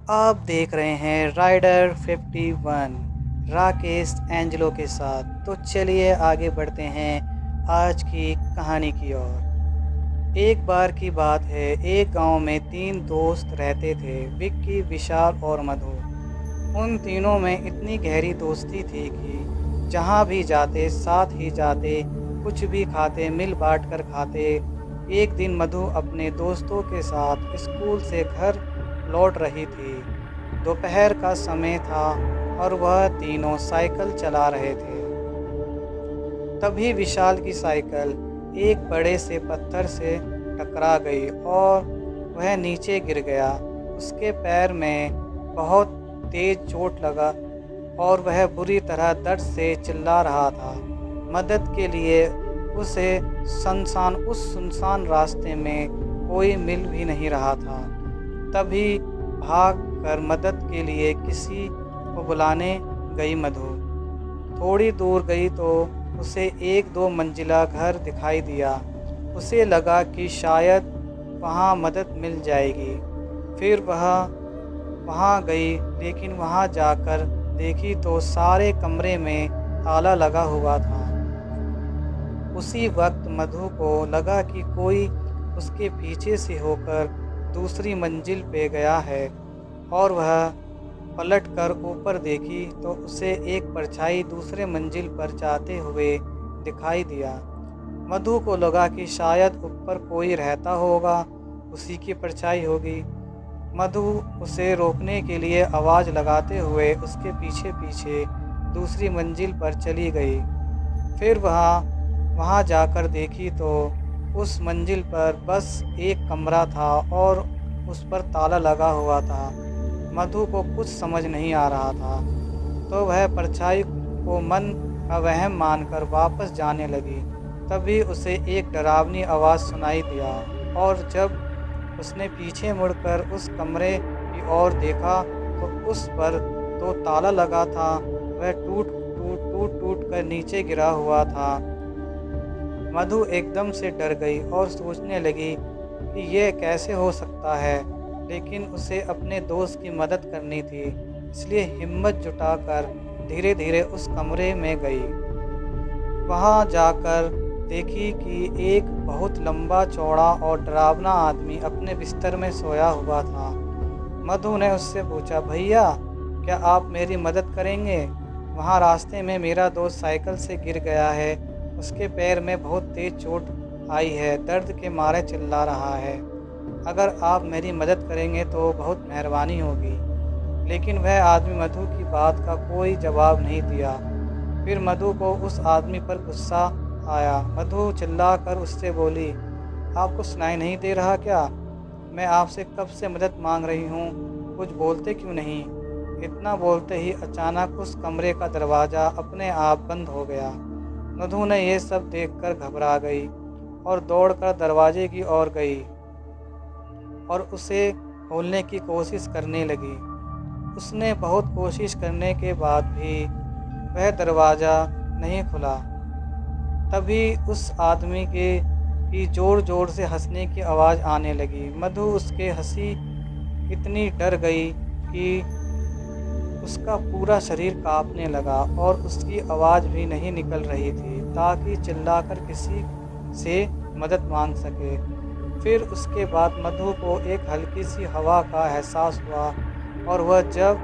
आप देख रहे हैं राइडर 51 राकेश एंजलो के साथ। तो चलिए आगे बढ़ते हैं आज की कहानी की ओर। एक बार की बात है, एक गांव में 3 दोस्त रहते थे, विक्की, विशाल और मधु। उन तीनों में इतनी गहरी दोस्ती थी कि जहां भी जाते साथ ही जाते, कुछ भी खाते मिल बांट कर खाते। एक दिन मधु अपने दोस्तों के साथ स्कूल से घर लौट रही थी। दोपहर का समय था और वह तीनों साइकिल चला रहे थे। तभी विशाल की साइकिल एक बड़े से पत्थर से टकरा गई और वह नीचे गिर गया। उसके पैर में बहुत तेज चोट लगा और वह बुरी तरह दर्द से चिल्ला रहा था। मदद के लिए उसे उस सुनसान रास्ते में कोई मिल भी नहीं रहा था। तभी भाग कर मदद के लिए किसी को बुलाने गई मधु। थोड़ी दूर गई तो उसे एक 2 मंजिला घर दिखाई दिया। उसे लगा कि शायद वहाँ मदद मिल जाएगी। फिर वह वहाँ गई, लेकिन वहाँ जाकर देखी तो सारे कमरे में ताला लगा हुआ था। उसी वक्त मधु को लगा कि कोई उसके पीछे से होकर दूसरी मंजिल पे गया है और वह पलट कर ऊपर देखी तो उसे एक परछाई दूसरे मंजिल पर जाते हुए दिखाई दिया। मधु को लगा कि शायद ऊपर कोई रहता होगा, उसी की परछाई होगी। मधु उसे रोकने के लिए आवाज़ लगाते हुए उसके पीछे पीछे दूसरी मंजिल पर चली गई। फिर वहाँ जाकर देखी तो उस मंजिल पर बस एक कमरा था और उस पर ताला लगा हुआ था। मधु को कुछ समझ नहीं आ रहा था, तो वह परछाई को मन का वहम मानकर वापस जाने लगी। तभी उसे एक डरावनी आवाज़ सुनाई दिया और जब उसने पीछे मुड़कर उस कमरे की ओर देखा तो उस पर तो ताला लगा था, वह टूट कर नीचे गिरा हुआ था। मधु एकदम से डर गई और सोचने लगी कि यह कैसे हो सकता है, लेकिन उसे अपने दोस्त की मदद करनी थी, इसलिए हिम्मत जुटाकर धीरे धीरे उस कमरे में गई। वहां जाकर देखी कि एक बहुत लंबा चौड़ा और डरावना आदमी अपने बिस्तर में सोया हुआ था। मधु ने उससे पूछा, भैया क्या आप मेरी मदद करेंगे? वहाँ रास्ते में मेरा दोस्त साइकिल से गिर गया है, उसके पैर में बहुत तेज चोट आई है, दर्द के मारे चिल्ला रहा है। अगर आप मेरी मदद करेंगे तो बहुत मेहरबानी होगी। लेकिन वह आदमी मधु की बात का कोई जवाब नहीं दिया। फिर मधु को उस आदमी पर गुस्सा आया। मधु चिल्लाकर उससे बोली, आपको सुनाई नहीं दे रहा क्या? मैं आपसे कब से मदद मांग रही हूँ, कुछ बोलते क्यों नहीं? इतना बोलते ही अचानक उस कमरे का दरवाज़ा अपने आप बंद हो गया। मधु ने यह सब देखकर घबरा गई और दौड़कर दरवाजे की ओर गई और उसे खोलने की कोशिश करने लगी। उसने बहुत कोशिश करने के बाद भी वह दरवाज़ा नहीं खुला। तभी उस आदमी की ज़ोर ज़ोर से हंसने की आवाज़ आने लगी। मधु उसके हंसी इतनी डर गई कि उसका पूरा शरीर कांपने लगा और उसकी आवाज़ भी नहीं निकल रही थी ताकि चिल्लाकर किसी से मदद मांग सके। फिर उसके बाद मधु को एक हल्की सी हवा का एहसास हुआ और वह जब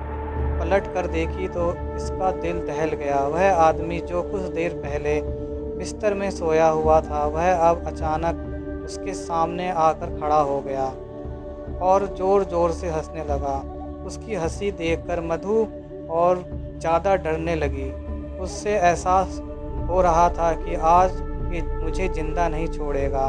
पलट कर देखी तो इसका दिल दहल गया। वह आदमी जो कुछ देर पहले बिस्तर में सोया हुआ था, वह अब अचानक उसके सामने आकर खड़ा हो गया और ज़ोर ज़ोर से हंसने लगा। उसकी हंसी देखकर मधु और ज़्यादा डरने लगी। उससे एहसास हो रहा था कि आज ये मुझे ज़िंदा नहीं छोड़ेगा।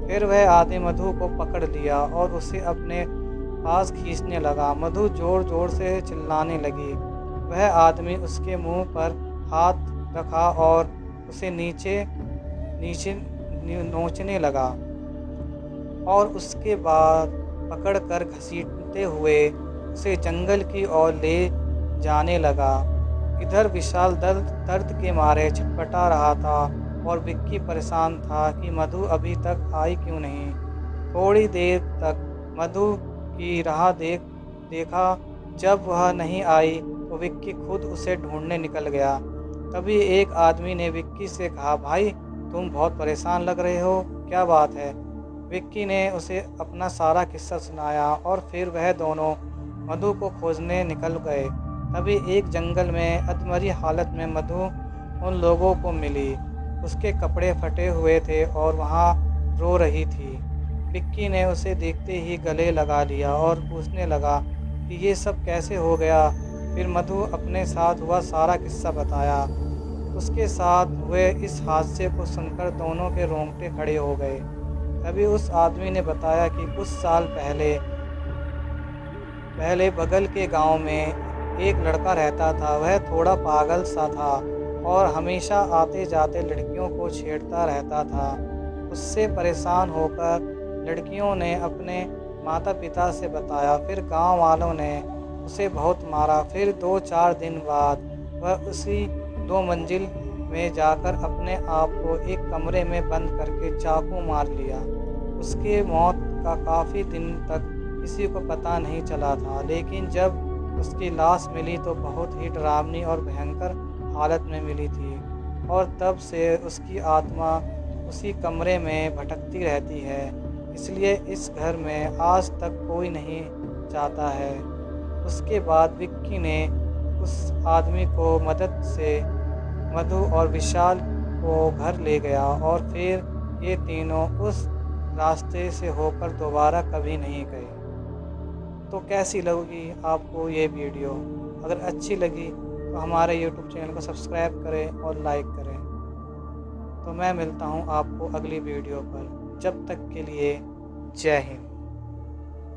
फिर वह आदमी मधु को पकड़ लिया और उसे अपने पास खींचने लगा। मधु ज़ोर ज़ोर से चिल्लाने लगी। वह आदमी उसके मुंह पर हाथ रखा और उसे नीचे नीचे नोचने लगा और उसके बाद पकड़कर घसीटते हुए उसे जंगल की ओर ले जाने लगा। इधर विशाल दर्द के मारे छटपटा रहा था और विक्की परेशान था कि मधु अभी तक आई क्यों नहीं। थोड़ी देर तक मधु की राह देखा जब वह नहीं आई तो विक्की खुद उसे ढूंढने निकल गया। तभी एक आदमी ने विक्की से कहा, भाई तुम बहुत परेशान लग रहे हो, क्या बात है। विक्की ने उसे अपना सारा किस्सा सुनाया और फिर वह दोनों मधु को खोजने निकल गए। तभी एक जंगल में अधमरी हालत में मधु उन लोगों को मिली। उसके कपड़े फटे हुए थे और वहाँ रो रही थी। विक्की ने उसे देखते ही गले लगा लिया और पूछने लगा कि ये सब कैसे हो गया। फिर मधु अपने साथ हुआ सारा किस्सा बताया। उसके साथ हुए इस हादसे को सुनकर दोनों के रोंगटे खड़े हो गए। तभी उस आदमी ने बताया कि कुछ साल पहले बगल के गांव में एक लड़का रहता था। वह थोड़ा पागल सा था और हमेशा आते जाते लड़कियों को छेड़ता रहता था। उससे परेशान होकर लड़कियों ने अपने माता पिता से बताया। फिर गांव वालों ने उसे बहुत मारा। फिर 2-4 दिन बाद वह उसी 2 मंजिल में जाकर अपने आप को एक कमरे में बंद करके चाकू मार लिया। उसके मौत का काफ़ी दिन तक किसी को पता नहीं चला था, लेकिन जब उसकी लाश मिली तो बहुत ही डरावनी और भयंकर हालत में मिली थी और तब से उसकी आत्मा उसी कमरे में भटकती रहती है। इसलिए इस घर में आज तक कोई नहीं जाता है। उसके बाद विक्की ने उस आदमी को मदद से मधु और विशाल को घर ले गया और फिर ये तीनों उस रास्ते से होकर दोबारा कभी नहीं गए। तो कैसी लगी आपको ये वीडियो? अगर अच्छी लगी तो हमारे यूट्यूब चैनल को सब्सक्राइब करें और लाइक करें। तो मैं मिलता हूँ आपको अगली वीडियो पर। जब तक के लिए जय हिंद।